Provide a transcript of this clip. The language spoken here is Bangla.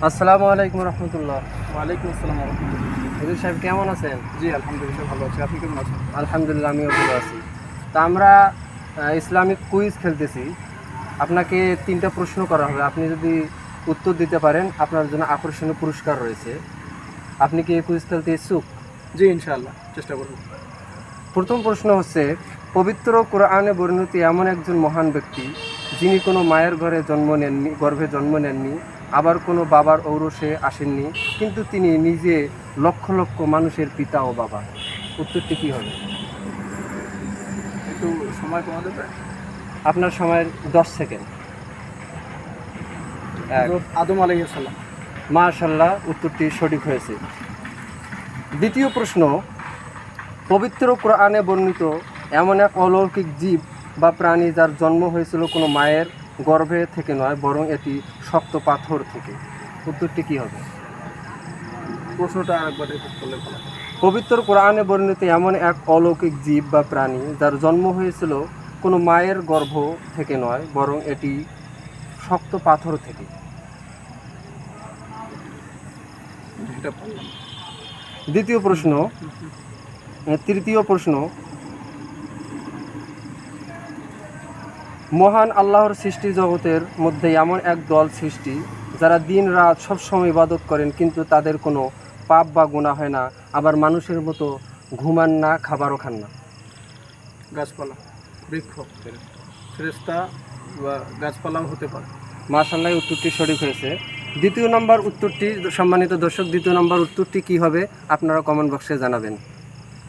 আসসালামু আলাইকুম রহমতুল্লাহ। ওয়ালাইকুম আসসালাম রহমতুল্লাহ। হুজুর সাহেব কেমন আছেন? জি আলহামদুলিল্লাহ ভালো আছি। আপনি কেমন আছেন? আলহামদুলিল্লাহ আমিও ভালো আছি। তা আমরা ইসলামিক কুইজ খেলতেছি। আপনাকে 3টা প্রশ্ন করা হবে, আপনি যদি উত্তর দিতে পারেন আপনার জন্য আকর্ষণীয় পুরস্কার রয়েছে। আপনি কি এই কুইজ খেলতে ইচ্ছুক? জি ইনশাআল্লাহ চেষ্টা করব। প্রথম প্রশ্ন হচ্ছে, পবিত্র কোরআনে বর্ণিত এমন একজন মহান ব্যক্তি যিনি কোনো মায়ের গর্ভে জন্ম নেননি, আবার কোনো বাবার ঔরসে আসেননি, কিন্তু তিনি নিজে লক্ষ লক্ষ মানুষের পিতা ও বাবা। উত্তরটি কী হবে? একটু সময় কমা যাবে? আপনার সময়ের 10 সেকেন্ড। এক। হযরত আদম আলাইহিস সালাম। মাশাআল্লাহ, উত্তরটি সঠিক হয়েছে। দ্বিতীয় প্রশ্ন, পবিত্র কোরআনে বর্ণিত এমন এক অলৌকিক জীব বা প্রাণী যার জন্ম হয়েছিল কোনো মায়ের গর্ভে থেকে নয়, বরং এটি শক্ত পাথর থেকে। উত্তরটি কী হবে? প্রশ্নটা আরেকবার রিপিট করলে ভালো হয়। পবিত্র কোরআনে বর্ণিত এমন এক অলৌকিক জীব বা প্রাণী যার জন্ম হয়েছিল কোনো মায়ের গর্ভ থেকে নয়, বরং এটি শক্ত পাথর থেকে। এটা বললাম। তৃতীয় প্রশ্ন, মহান আল্লাহর সৃষ্টি জগতের মধ্যে এমন এক দল সৃষ্টি যারা দিন রাত সবসময় ইবাদত করেন, কিন্তু তাদের কোনো পাপ বা গুনাহ হয় না, আবার মানুষের মতো ঘুমান না, খাবারও খান না। গাছপালা, বৃক্ষ, ফেরেশতা বা গাছপালাও হতে পারে। মাশাআল্লাহ, উত্তরটি সঠিক হয়েছে। সম্মানিত দর্শক, দ্বিতীয় নম্বর উত্তরটি কী হবে আপনারা কমেন্ট বক্সে জানাবেন।